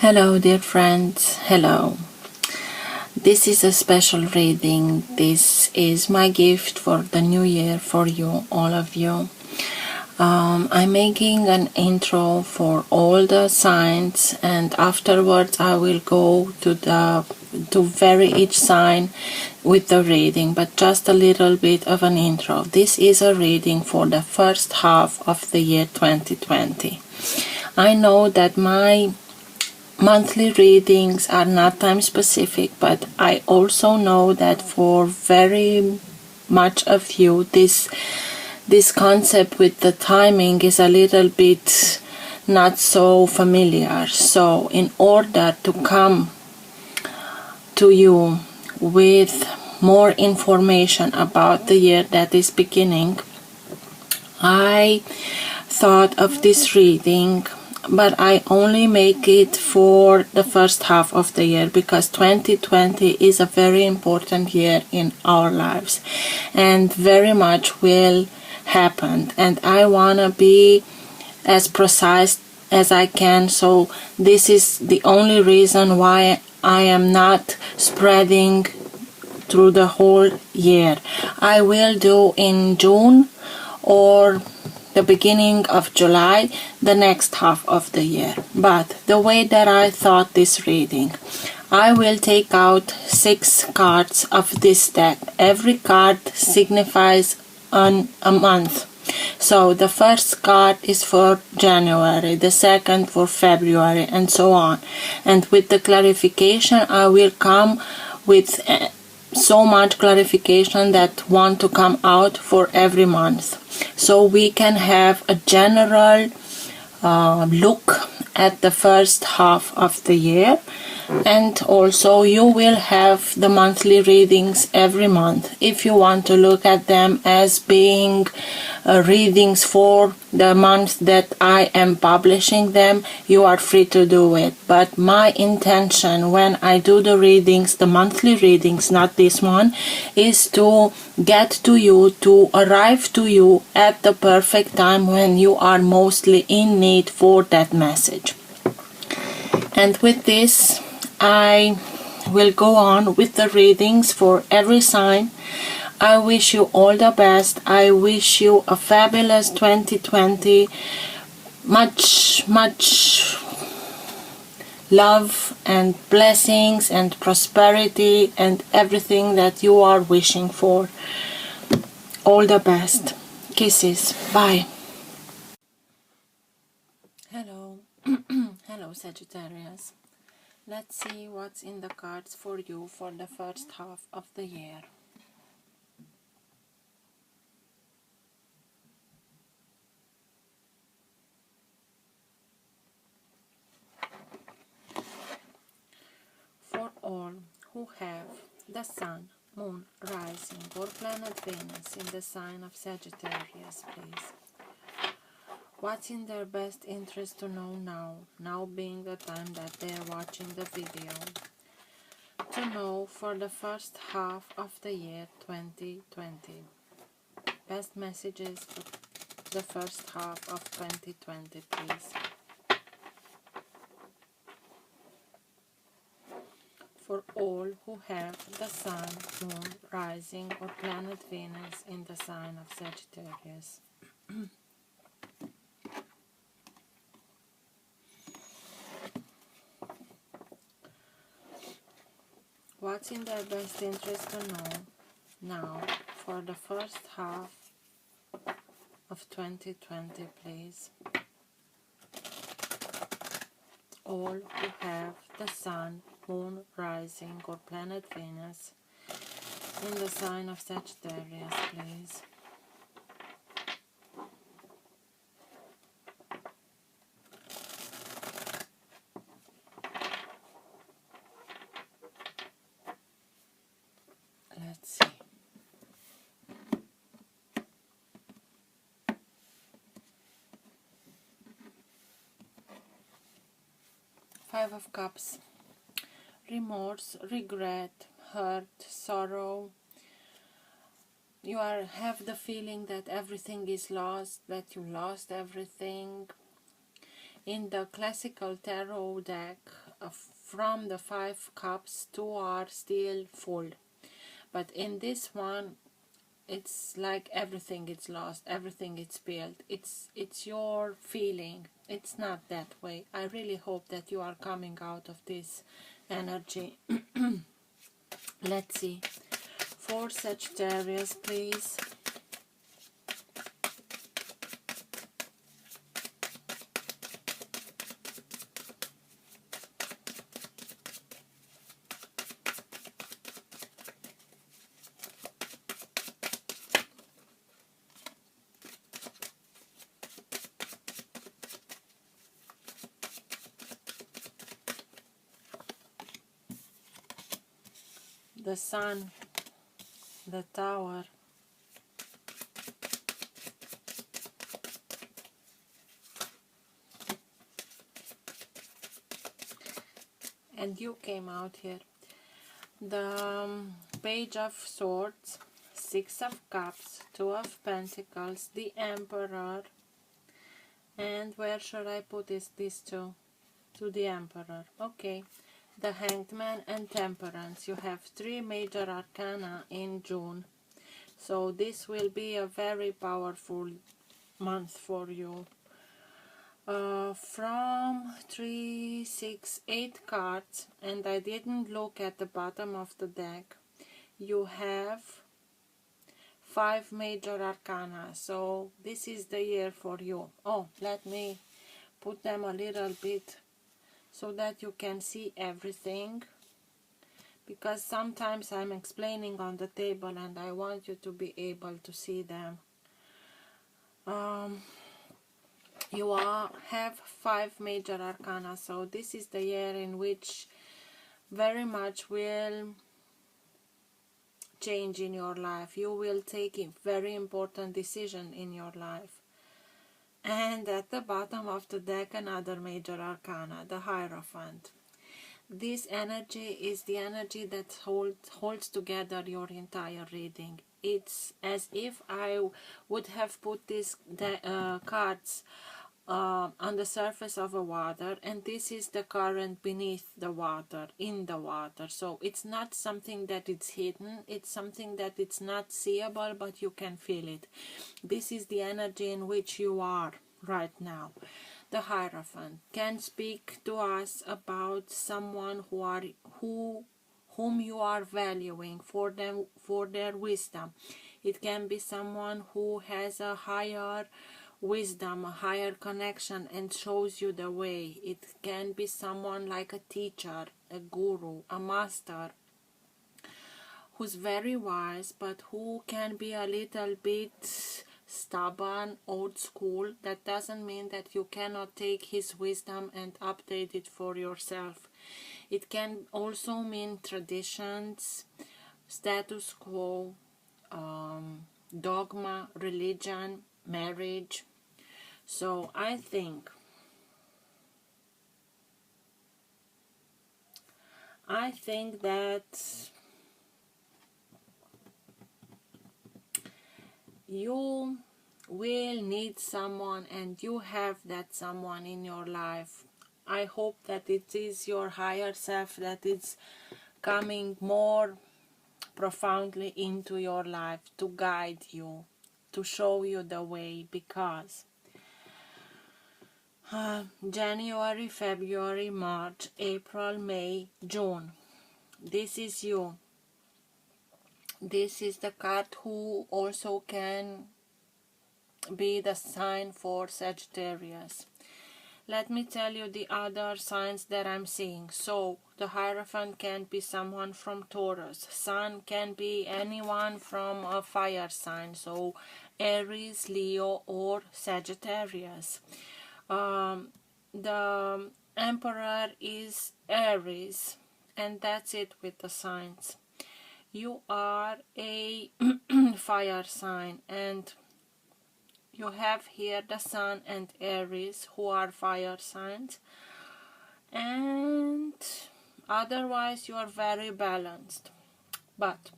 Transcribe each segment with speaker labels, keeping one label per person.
Speaker 1: Hello dear friends, hello. This is a special reading. This is my gift for the new year for you, all of you. I'm making an intro for all the signs, and afterwards I will go to vary each sign with the reading, but just a little bit of an intro. This is a reading for the first half of the year 2020. I know that my monthly readings are not time specific, but I also know that for very much of you this concept with the timing is a little bit not so familiar. So in order to come to you with more information about the year that is beginning, I thought of this reading, but I only make it for the first half of the year because 2020 is a very important year in our lives and very much will happen, and I want to be as precise as I can. So this is the only reason why I am not spreading through the whole year. I will do in June or the beginning of July, the next half of the year. But the way that I thought this reading, I will take out 6 cards of this deck. Every card signifies a month. So the first card is for January, the second for February, and so on. And with the clarification, I will come with so much clarification that want to come out for every month, so we can have a general look at the first half of the year. And also you will have the monthly readings every month. If you want to look at them as being readings for the month that I am publishing them, you are free to do it. But my intention when I do the readings, the monthly readings, not this one, is to get to you, to arrive to you at the perfect time when you are mostly in need for that message. And with this, I will go on with the readings for every sign. I wish you all the best. I wish you a fabulous 2020. Much love and blessings and prosperity and everything that you are wishing for. All the best. Kisses. Bye. Hello. Hello, Sagittarius. Let's see what's in the cards for you for the first half of the year. For all who have the Sun, Moon, Rising or Planet Venus in the sign of Sagittarius, please. What's in their best interest to know now being the time that they are watching the video, to know for the first half of the year 2020. Best messages for the first half of 2020, please. For all who have the Sun, Moon, Rising or Planet Venus in the sign of Sagittarius. What's in their best interest to know now for the first half of 2020, please? All who have the Sun, Moon, Rising or Planet Venus in the sign of Sagittarius, please. Let's see. Five of Cups. Remorse, regret, hurt, sorrow. You have the feeling that everything is lost, that you lost everything. In the classical tarot deck, from the 5 cups, 2 are still full. But in this one, it's like everything is lost, everything is spilled. It's your feeling. It's not that way. I really hope that you are coming out of this energy. Let's see. For Sagittarius, please. The Sun, the Tower, and you came out here. The Page of Swords, 6 of Cups, 2 of Pentacles, the Emperor, and where should I put these two? To the Emperor. Okay. The Hanged Man and Temperance. You have 3 major arcana in June. So this will be a very powerful month for you. From 3, 6, 8 cards, and I didn't look at the bottom of the deck, you have 5 major arcana. So this is the year for you. Oh, let me put them a little bit so that you can see everything, because sometimes I'm explaining on the table and I want you to be able to see them. You have 5 major arcana, so this is the year in which very much will change in your life. You will take a very important decision in your life. And at the bottom of the deck, another major arcana, the Hierophant. This energy is the energy that holds together your entire reading. It's as if I would have put these cards on the surface of a water, and this is the current beneath the water, in the water. So it's not something that it's hidden, it's something that it's not seeable, but you can feel it. This is the energy in which you are right now. The Hierophant can speak to us about someone whom you are valuing for their wisdom. It can be someone who has a higher wisdom, a higher connection, and shows you the way. It can be someone like a teacher, a guru, a master, who's very wise, but who can be a little bit stubborn, old school. That doesn't mean that you cannot take his wisdom and update it for yourself. It can also mean traditions, status quo, dogma, religion, marriage. So I think that you will need someone, and you have that someone in your life. I hope that it is your higher self that is coming more profoundly into your life to guide you, to show you the way, because January, February, March, April, May, June, this is you. This is the card who also can be the sign for Sagittarius. Let me tell you the other signs that I'm seeing. So the Hierophant can be someone from Taurus. Sun can be anyone from a fire sign, so Aries, Leo, or Sagittarius. The Emperor is Aries, and that's it with the signs. You are a fire sign, and you have here the Sun and Aries, who are fire signs, and otherwise you are very balanced. But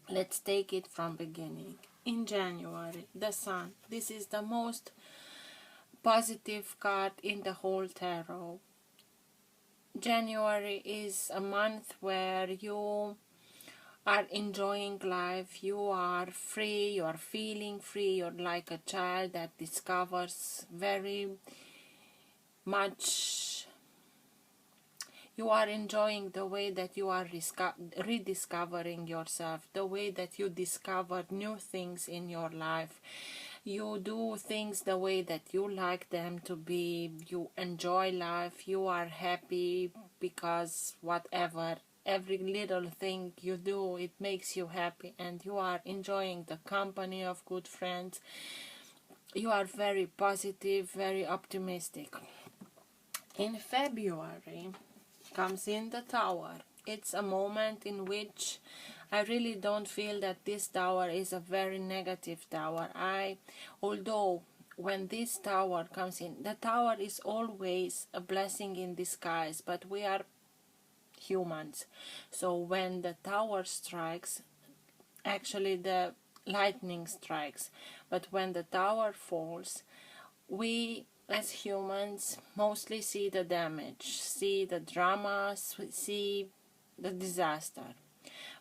Speaker 1: let's take it from beginning. In January, the Sun. This is the most positive card in the whole tarot. January is a month where you are enjoying life, you are free, you are feeling free, you're like a child that discovers very much. You are enjoying the way that you are rediscovering yourself, the way that you discover new things in your life. You do things the way that you like them to be. You enjoy life. You are happy because whatever, every little thing you do, it makes you happy, and you are enjoying the company of good friends. You are very positive, very optimistic. In February comes in the Tower. It's a moment in which I really don't feel that this tower is a very negative tower. Although when this tower comes in, the tower is always a blessing in disguise, but we are humans. So when the tower strikes, actually the lightning strikes, but when the tower falls, we as humans mostly see the damage, see the drama, see the disaster.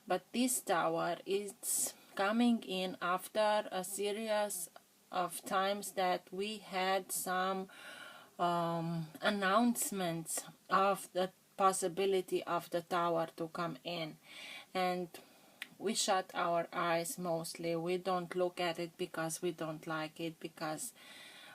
Speaker 1: But this tower is coming in after a series of times that we had some announcements of the possibility of the tower to come in, and we shut our eyes mostly. We don't look at it because we don't like it, because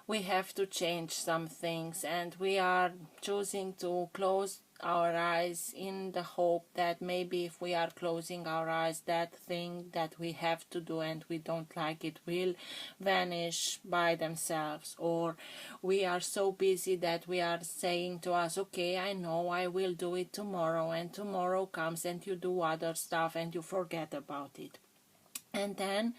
Speaker 1: we have to change some things, and we are choosing to close our eyes in the hope that maybe if we are closing our eyes, that thing that we have to do and we don't like it will vanish by themselves. Or we are so busy that we are saying to us, okay, I know, I will do it tomorrow, and tomorrow comes and you do other stuff and you forget about it. And then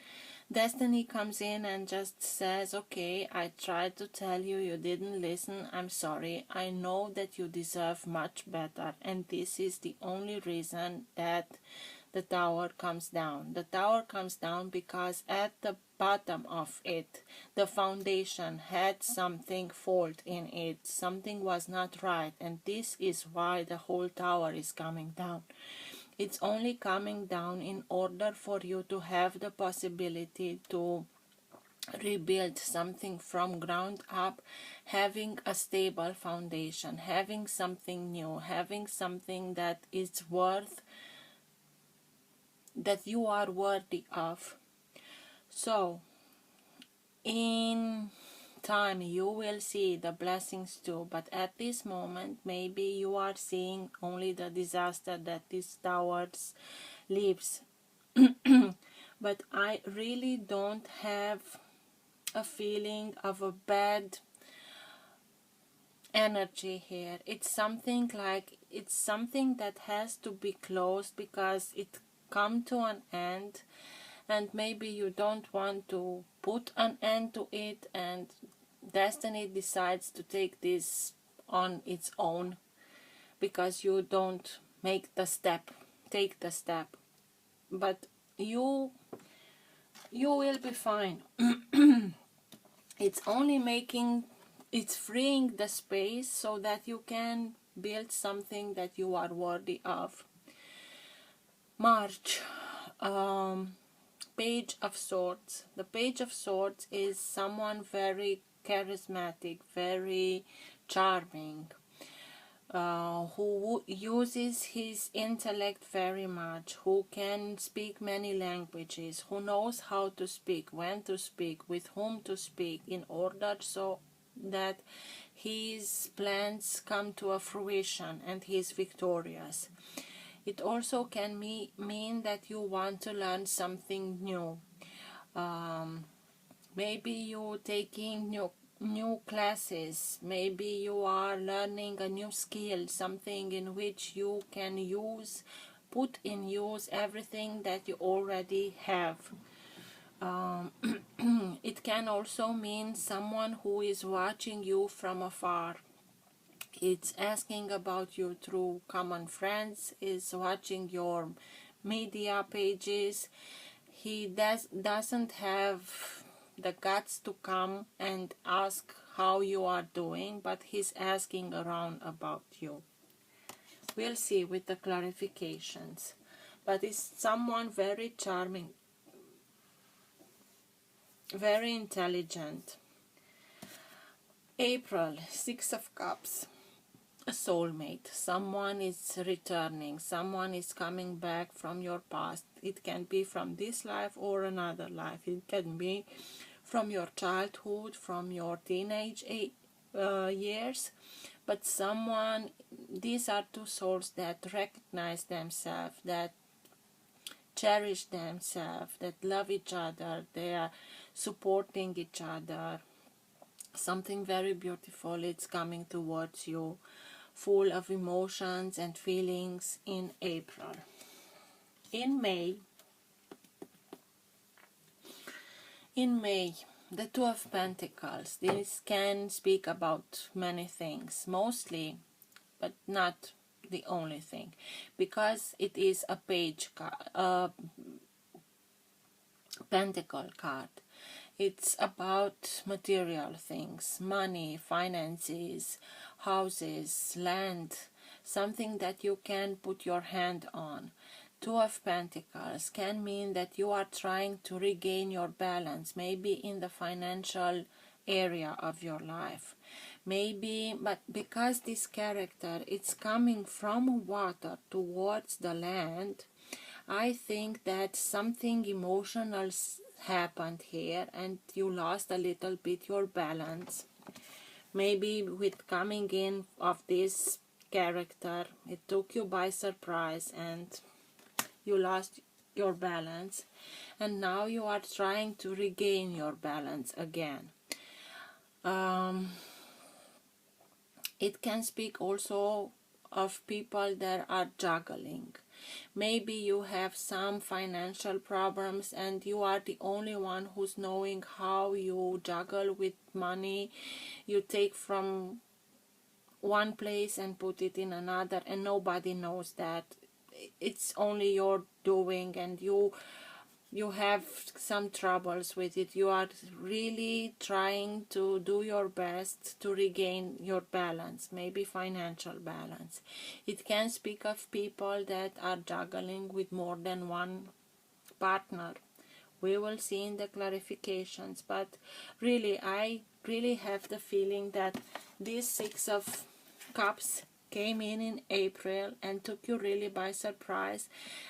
Speaker 1: Destiny comes in and just says, okay, I tried to tell you, you didn't listen, I'm sorry, I know that you deserve much better, and this is the only reason that the tower comes down. The tower comes down because at the bottom of it, the foundation had something fault in it, something was not right, and this is why the whole tower is coming down. It's only coming down in order for you to have the possibility to rebuild something from ground up, having a stable foundation, having something new, having something that is worth, that you are worthy of. So, in time you will see the blessings too, but at this moment maybe you are seeing only the disaster that this tower leaves. But I really don't have a feeling of a bad energy here. It's something that has to be closed because it come to an end, and maybe you don't want to put an end to it, and Destiny decides to take this on its own because you don't take the step. But you will be fine. It's freeing the space so that you can build something that you are worthy of. March. Page of Swords. The Page of Swords is someone very charismatic, very charming, who uses his intellect very much, who can speak many languages, who knows how to speak, when to speak, with whom to speak, in order so that his plans come to a fruition and he is victorious. It also can mean that you want to learn something new. Maybe you taking new classes. Maybe you are learning a new skill, something in which you can put in use everything that you already have. It can also mean someone who is watching you from afar. It's asking about you through common friends, is watching your media pages. He doesn't have the guts to come and ask how you are doing, but he's asking around about you. We'll see with the clarifications. But it's someone very charming, very intelligent. April, Six of Cups. A soulmate. Someone is returning. Someone is coming back from your past. It can be from this life or another life. It can be from your childhood, from your teenage years. But someone, these are two souls that recognize themselves, that cherish themselves, that love each other, they are supporting each other. Something very beautiful is coming towards you, full of emotions and feelings in April. In May, the Two of Pentacles. This can speak about many things, mostly, but not the only thing, because it is a page card, pentacle card. It's about material things, money, finances, houses, land, something that you can put your hand on. Two of Pentacles can mean that you are trying to regain your balance, maybe in the financial area of your life. Maybe, but because this character, it's coming from water towards the land, I think that something emotional happened here and you lost a little bit your balance. Maybe with coming in of this character, it took you by surprise and you lost your balance, and now you are trying to regain your balance again. It can speak also of people that are juggling. Maybe you have some financial problems and you are the only one who's knowing how you juggle with money. You take from one place and put it in another, and nobody knows that. It's only your doing, and you have some troubles with it. You are really trying to do your best to regain your balance, maybe financial balance. It can speak of people that are juggling with more than one partner. We will see in the clarifications, but really, I really have the feeling that this Six of Cups came in April and took you really by surprise,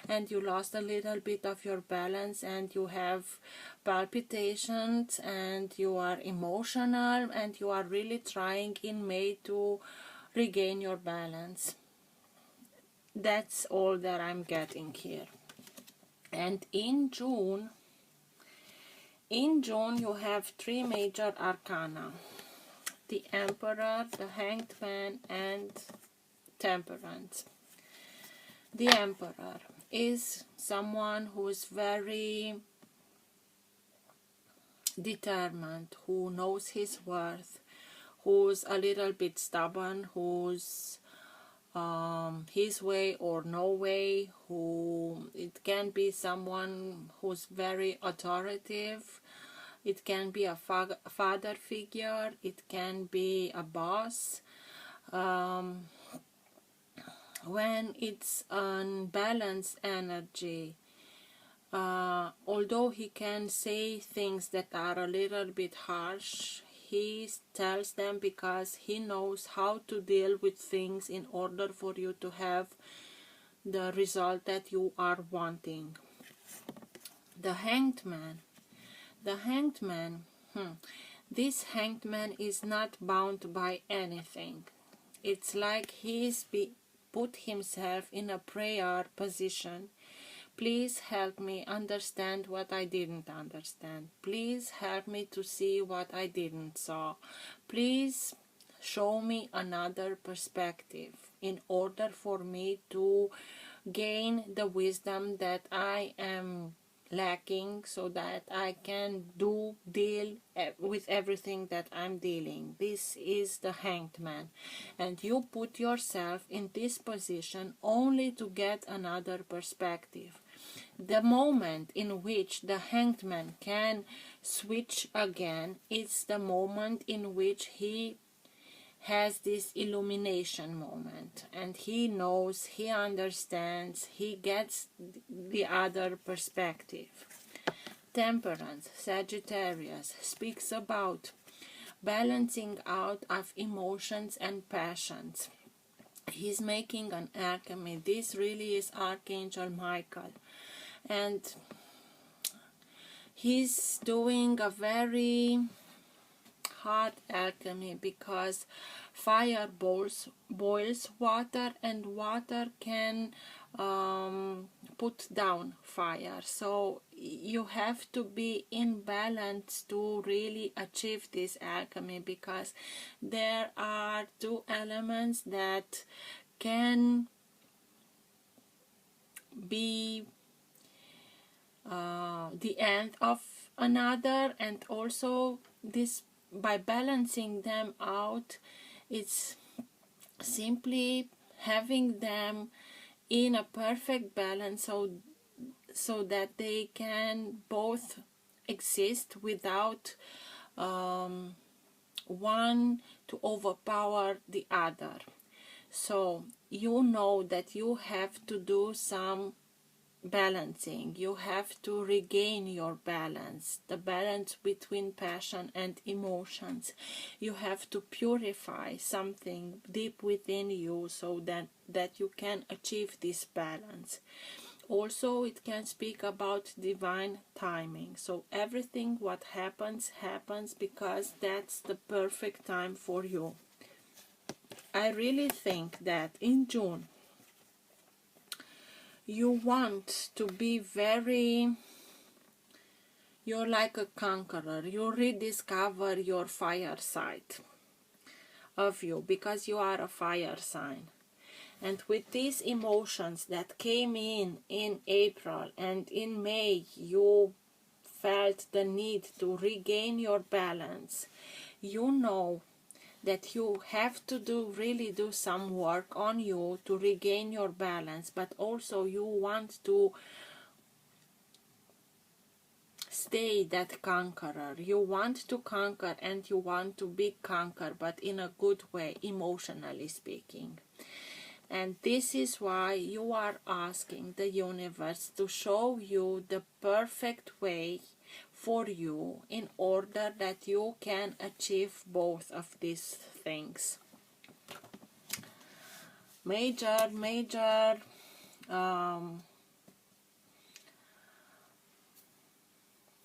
Speaker 1: and you lost a little bit of your balance, and you have palpitations, and you are emotional, and you are really trying in May to regain your balance. That's all that I'm getting here. And in June you have three major arcana: the Emperor, the Hanged Man, and Temperance. The Emperor is someone who is very determined, who knows his worth, who's a little bit stubborn, who's his way or no way, who it can be someone who's very authoritative. It can be a father figure, it can be a boss. When it's unbalanced energy, although he can say things that are a little bit harsh, he tells them because he knows how to deal with things in order for you to have the result that you are wanting. The Hanged Man. The Hanged Man, this Hanged Man is not bound by anything. It's like he's put himself in a prayer position. Please help me understand what I didn't understand. Please help me to see what I didn't saw. Please show me another perspective in order for me to gain the wisdom that I am lacking, so that I can deal with everything that I'm dealing. This is the Hanged Man, and you put yourself in this position only to get another perspective. The moment in which the Hanged Man can switch again, it's the moment in which he has this illumination moment, and he knows, he understands, he gets the other perspective. Temperance, Sagittarius, speaks about balancing out of emotions and passions. He's making an alchemy. This really is Archangel Michael, and he's doing a very hard alchemy, because fire boils water, and water can put down fire. So you have to be in balance to really achieve this alchemy, because there are two elements that can be the end of another, and also this, by balancing them out, it's simply having them in a perfect balance, so that they can both exist without one to overpower the other. So you know that you have to do some balancing. You have to regain your balance, the balance between passion and emotions. You have to purify something deep within you, so that you can achieve this balance. Also, it can speak about divine timing. So everything what happens because that's the perfect time for you. I really think that in June you want to be you're like a conqueror. You rediscover your fire side of you, because you are a fire sign. And with these emotions that came in April and in May, you felt the need to regain your balance. You know that you have to really do some work on you to regain your balance, but also you want to stay that conqueror. You want to conquer, and you want to be conquered, but in a good way, emotionally speaking. And this is why you are asking the universe to show you the perfect way for you, in order that you can achieve both of these things. Major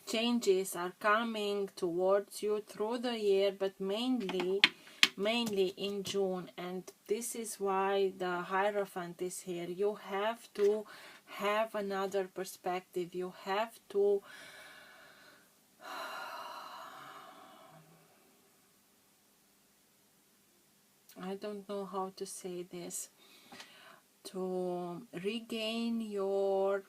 Speaker 1: changes are coming towards you through the year, but mainly in June. And this is why the Hierophant is here. You have to have another perspective. You have to I don't know how to say this, to regain your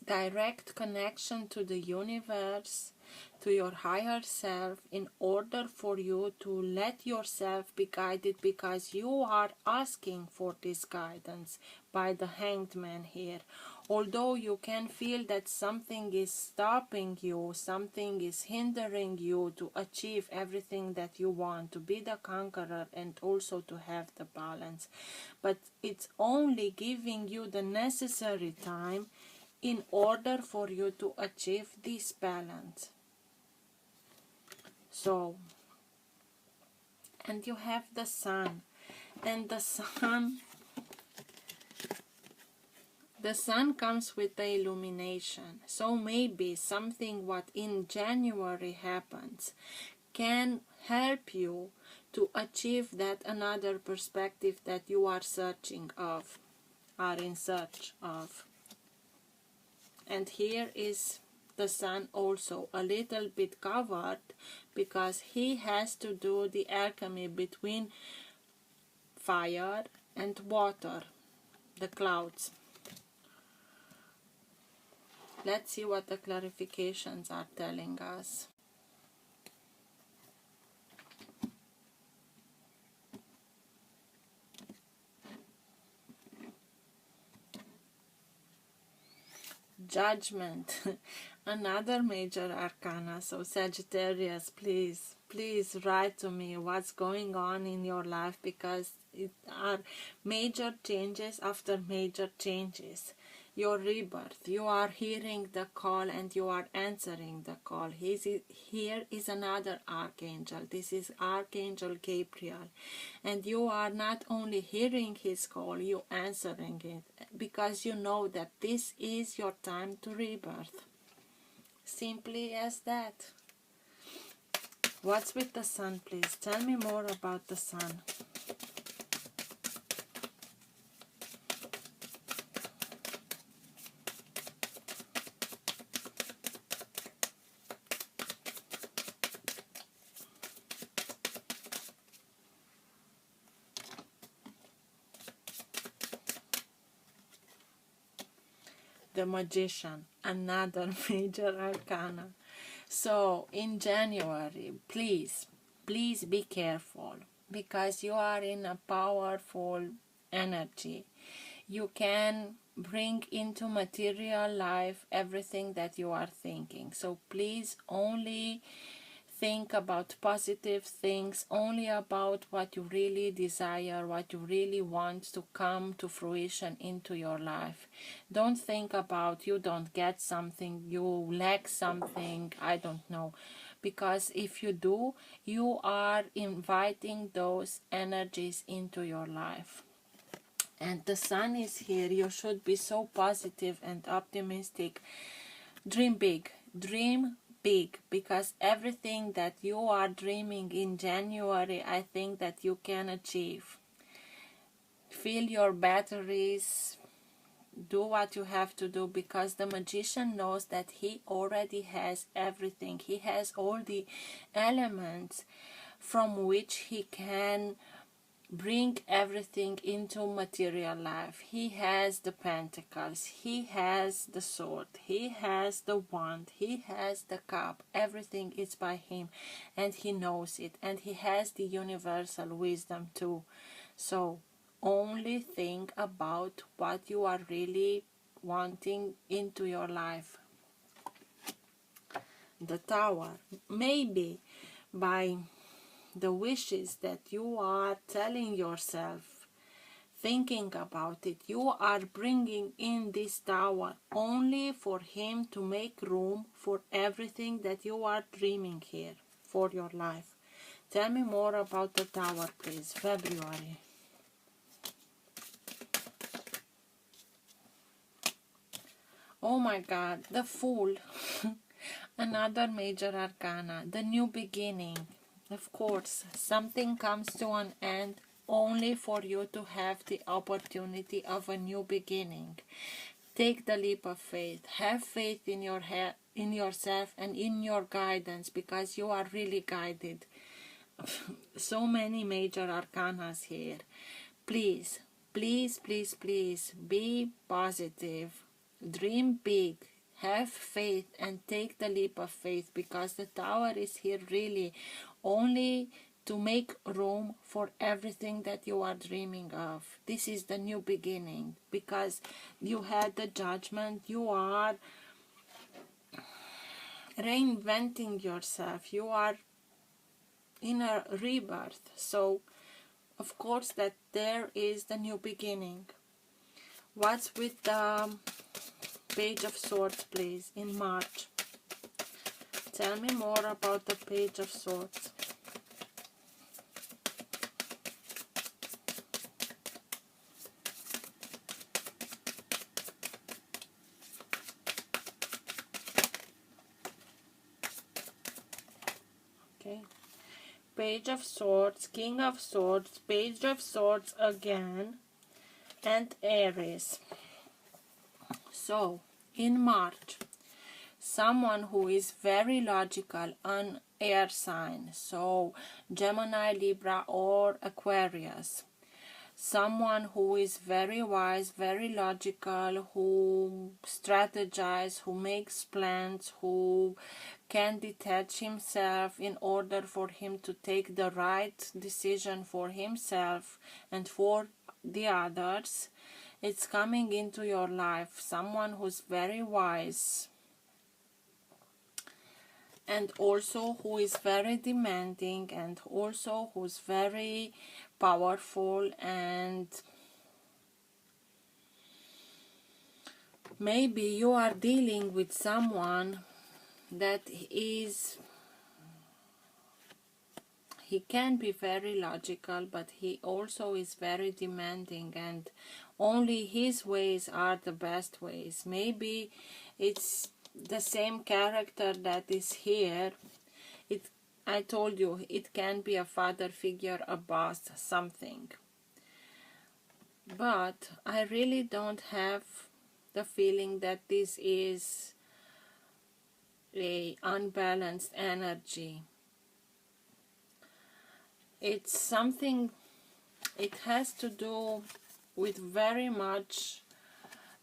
Speaker 1: direct connection to the universe, to your higher self, in order for you to let yourself be guided, because you are asking for this guidance by the Hanged Man here. Although you can feel that something is stopping you, something is hindering you to achieve everything that you want, to be the conqueror and also to have the balance, but it's only giving you the necessary time in order for you to achieve this balance. So, and you have the Sun, and the Sun comes with the illumination. So maybe something what in January happens can help you to achieve that another perspective that you are in search of. And here is the Sun also a little bit covered, because he has to do the alchemy between fire and water, the clouds. Let's see what the clarifications are telling us. Judgment. Another major arcana. So Sagittarius, please write to me what's going on in your life, because it are major changes after major changes. Your rebirth, you are hearing the call and you are answering the call. Here is another archangel. This is Archangel Gabriel, and you are not only hearing his call, you answering it, because you know that this is your time to rebirth. Simply as that. What's with the sun, please? Tell me more about the sun. The Magician, another major arcana. So in January, please be careful, because you are in a powerful energy. You can bring into material life everything that you are thinking. So please only think about positive things, only about what you really desire, what you really want to come to fruition into your life. Don't think about you don't get something, you lack something, I don't know. Because if you do, you are inviting those energies into your life. And the sun is here. You should be so positive and optimistic. Dream big. Dream big, because everything that you are dreaming in January, I think that you can achieve. Fill your batteries. Do what you have to do, because the Magician knows that he already has everything. He has all the elements from which he can bring everything into material life. He has the pentacles, he has the sword, he has the wand, he has the cup. Everything is by him, and he knows it, and he has the universal wisdom too. So only think about what you are really wanting into your life. The Tower, maybe by the wishes that you are telling yourself, thinking about it, you are bringing in this Tower only for him to make room for everything that you are dreaming here for your life. Tell me more about the Tower, please. February. Oh my God, the Fool. Another major arcana, the new beginning. Of course, something comes to an end only for you to have the opportunity of a new beginning. Take the leap of faith. Have faith in in yourself and in your guidance, because you are really guided. So many major arcanas here. Please be positive. Dream big. Have faith and take the leap of faith, because the Tower is here really only to make room for everything that you are dreaming of. This is the new beginning, because you had the Judgment. You are reinventing yourself. You are in a rebirth. So of course that there is the new beginning. What's with the Page of Swords, please, in March? Tell me more about the Page of Swords. Okay. Page of Swords, King of Swords, Page of Swords again, and Aries. So, in March, someone who is very logical, an air sign, so Gemini, Libra, or Aquarius. Someone who is very wise, very logical, who strategizes, who makes plans, who can detach himself in order for him to take the right decision for himself and for the others. It's coming into your life. Someone who's very wise, and also who is very demanding, and also who's very powerful, and maybe you are dealing with someone that he can be very logical, but he also is very demanding, and only his ways are the best ways. Maybe it's the same character that is here. I told you, it can be a father figure, a boss, something. But I really don't have the feeling that this is a unbalanced energy. It's something, it has to do with very much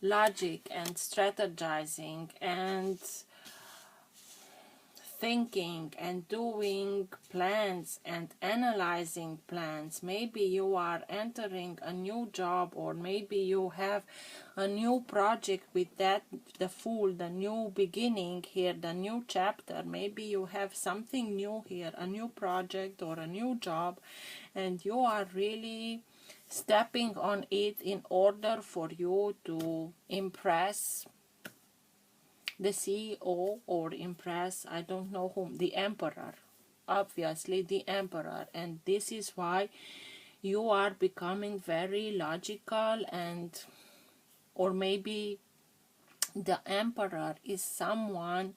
Speaker 1: logic and strategizing and thinking and doing plans and analyzing plans. Maybe you are entering a new job, or maybe you have a new project with that, the new beginning here, the new chapter. Maybe you have something new here, a new project or a new job, and you are really stepping on it in order for you to impress the CEO or impress, I don't know whom, the emperor, obviously the emperor. And this is why you are becoming very logical, and or maybe the emperor is someone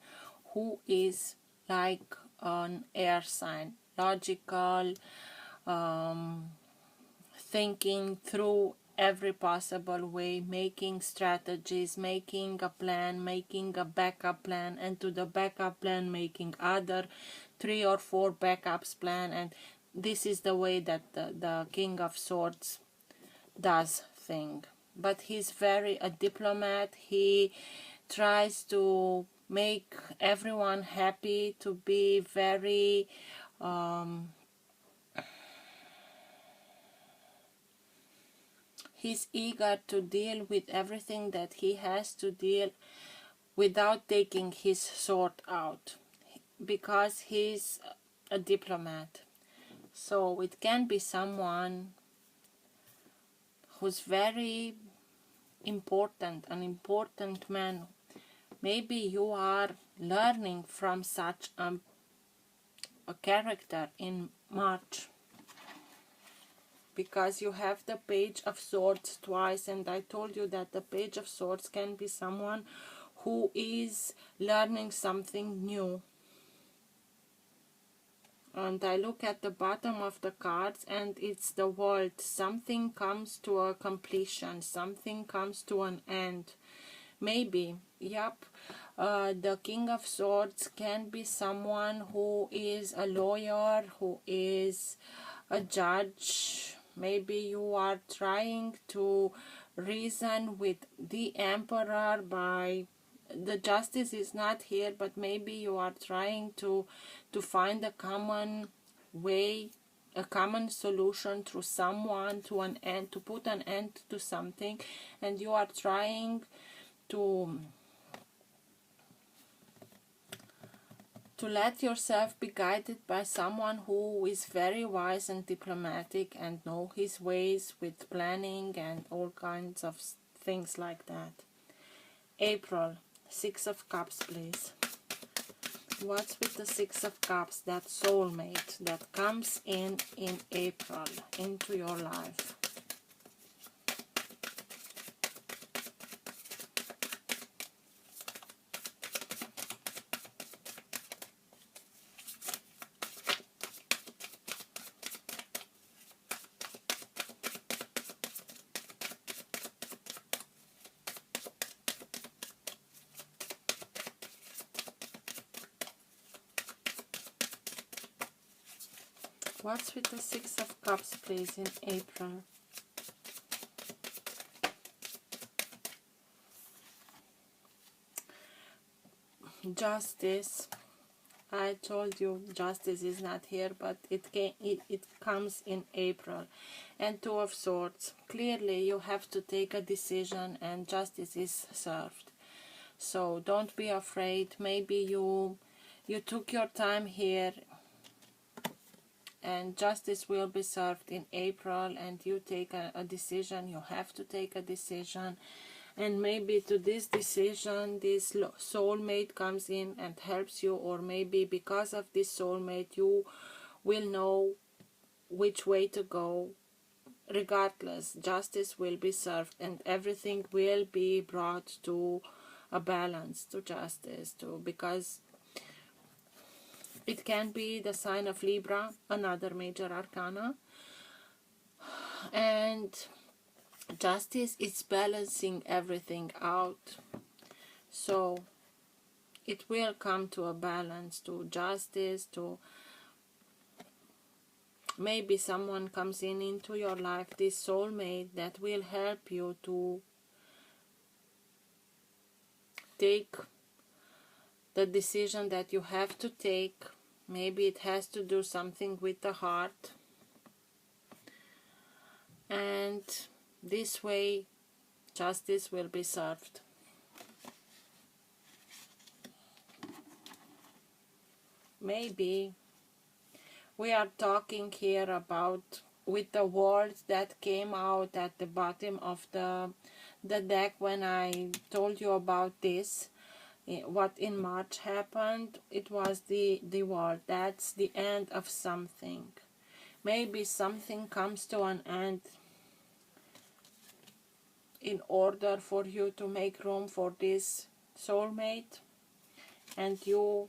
Speaker 1: who is like an air sign, logical, thinking through every possible way, making strategies, making a plan, making a backup plan, and to the backup plan making other 3 or 4 backups plan. And this is the way that the King of Swords does thing. But he's very a diplomat. He tries to make everyone happy, to be very he's eager to deal with everything that he has to deal without taking his sword out, because he's a diplomat. So it can be someone who's very important, an important man. Maybe you are learning from such a character in March, because you have the Page of Swords twice, and I told you that the Page of Swords can be someone who is learning something new. And I look at the bottom of the cards, and it's the world. Something comes to a completion, something comes to an end. Maybe, yep, the King of Swords can be someone who is a lawyer, who is a judge. Maybe you are trying to reason with the emperor by, the justice is not here, but maybe you are trying to find a common way, a common solution through someone, to an end, to put an end to something, and you are trying to let yourself be guided by someone who is very wise and diplomatic and know his ways with planning and all kinds of things like that. April, 6 of Cups, please. What's with the 6 of Cups, that soulmate that comes in April into your life? What's with the 6 of Cups, please, in April? Justice. I told you justice is not here, but it comes in April. And 2 of Swords. Clearly you have to take a decision, and justice is served. So don't be afraid. Maybe you You took your time here, and justice will be served in April, and you take a decision. You have to take a decision, and maybe to this decision this soulmate comes in and helps you, or maybe because of this soulmate you will know which way to go. Regardless, justice will be served, and everything will be brought to a balance, to justice, because it can be the sign of Libra, another major arcana, and justice is balancing everything out. So it will come to a balance, to justice, to maybe someone comes into your life, this soulmate, that will help you to take the decision that you have to take. Maybe it has to do something with the heart, and this way justice will be served. Maybe we are talking here about, with the words that came out at the bottom of the deck when I told you about this, what in March happened. It was the word, that's the end of something. Maybe something comes to an end in order for you to make room for this soulmate, and you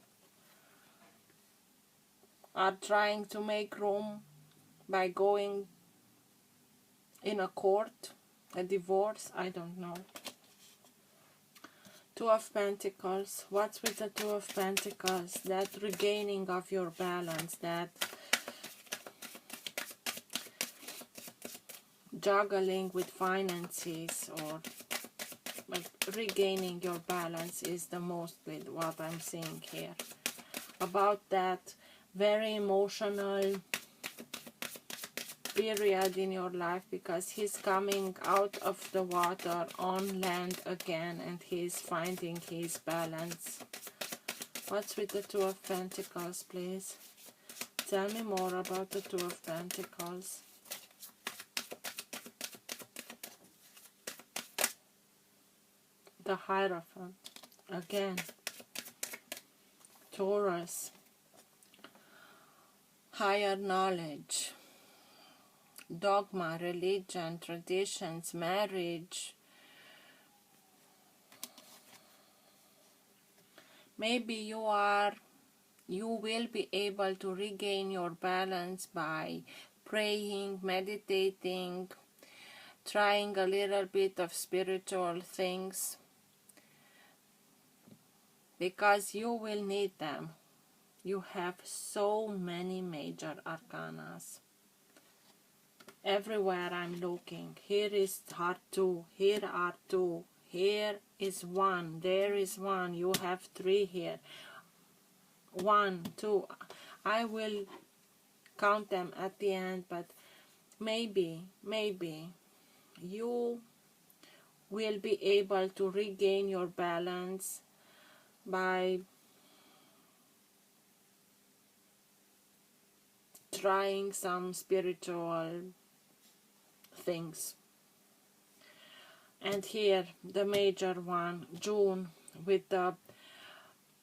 Speaker 1: are trying to make room by going in a court, a divorce, I don't know. Two of Pentacles. What's with the Two of Pentacles? That regaining of your balance, that juggling with finances, or regaining your balance is the most with what I'm seeing here. About that very emotional period in your life, because he's coming out of the water on land again, and he's finding his balance. What's with the Two of Pentacles, please? Tell me more about the Two of Pentacles. The Hierophant again. Taurus. Higher knowledge, dogma, religion, traditions, marriage. Maybe you will be able to regain your balance by praying, meditating, trying a little bit of spiritual things, because you will need them. You have so many major arcanas. Everywhere I'm looking. Here is heart 2. Here are 2. Here is 1. There is 1. You have 3 here. 1, 2. I will count them at the end, but maybe you will be able to regain your balance by trying some spiritual things. And here the major one, June, with the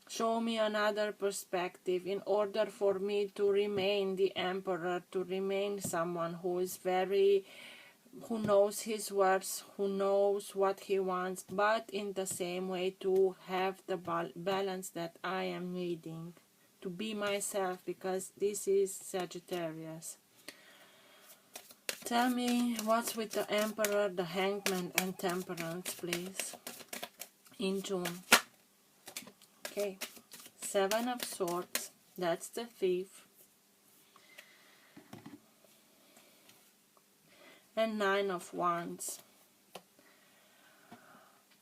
Speaker 1: show me another perspective. In order for me to remain the emperor, to remain someone who is who knows his worth, who knows what he wants, but in the same way to have the balance that I am needing, to be myself, because this is Sagittarius. Tell me what's with the Emperor, the Hangman, and Temperance, please, in June. Okay, 7 of Swords, that's the Thief, and 9 of Wands.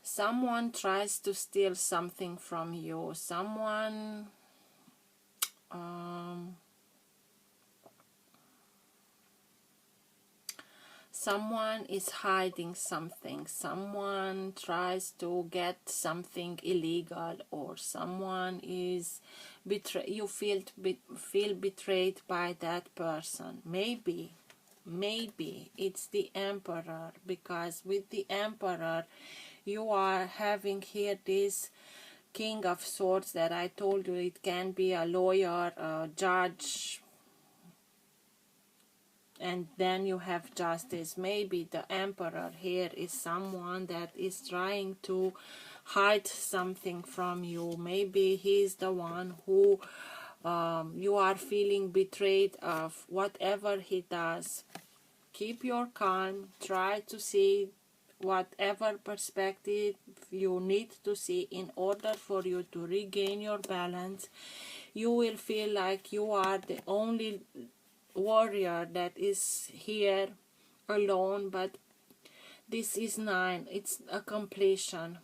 Speaker 1: Someone tries to steal something from you. Someone someone is hiding something, someone tries to get something illegal, or someone is you feel betrayed by that person. Maybe it's the Emperor, because with the Emperor you are having here this King of Swords that I told you. It can be a lawyer, a judge, and then you have Justice. Maybe the Emperor here is someone that is trying to hide something from you. Maybe he's the one who you are feeling betrayed of. Whatever he does, keep your calm, try to see whatever perspective you need to see in order for you to regain your balance. You will feel like you are the only warrior that is here alone, but this is 9. It's a completion.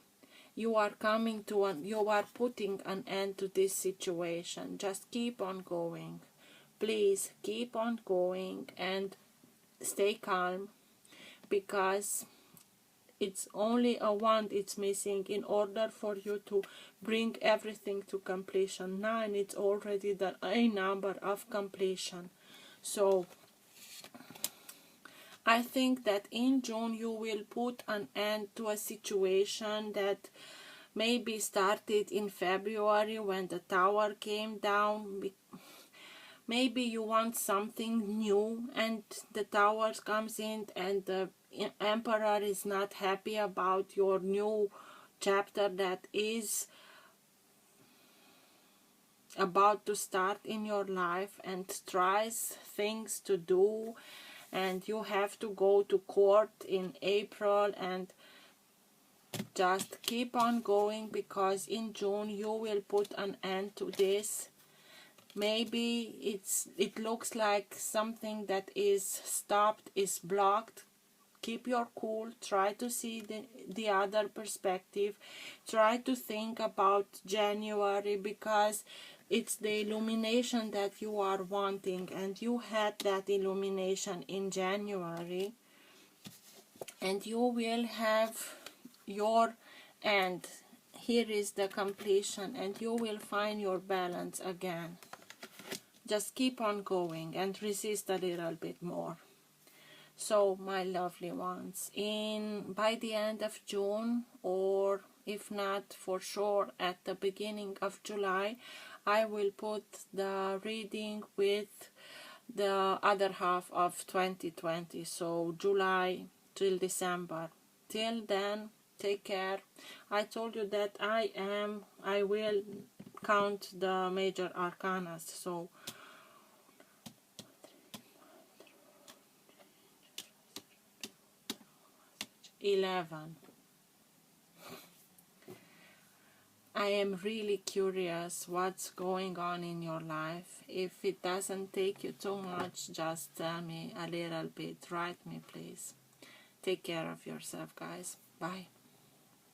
Speaker 1: You are coming to you are putting an end to this situation. Just keep on going. Please keep on going and stay calm, because it's only a wand it's missing in order for you to bring everything to completion. 9, it's already a number of completion. So I think that in June you will put an end to a situation that maybe started in February when the tower came down. Maybe you want something new and the tower comes in and the Emperor is not happy about your new chapter that is about to start in your life, and tries things to do, and you have to go to court in April. And just keep on going, because in June you will put an end to this. Maybe it looks like something that is stopped, is blocked. Keep your cool, try to see the other perspective, try to think about January, because it's the illumination that you are wanting, and you had that illumination in January, and you will have your end. Here is the completion, and you will find your balance again. Just keep on going and resist a little bit more. So my lovely ones, by the end of June, or if not for sure at the beginning of July, I will put the reading with the other half of 2020, so July till December. Till then, take care. I told you that I will count the major arcanas, so 11. I am really curious what's going on in your life. If it doesn't take you too much, just tell me a little bit. Write me, please. Take care of yourself, guys. Bye.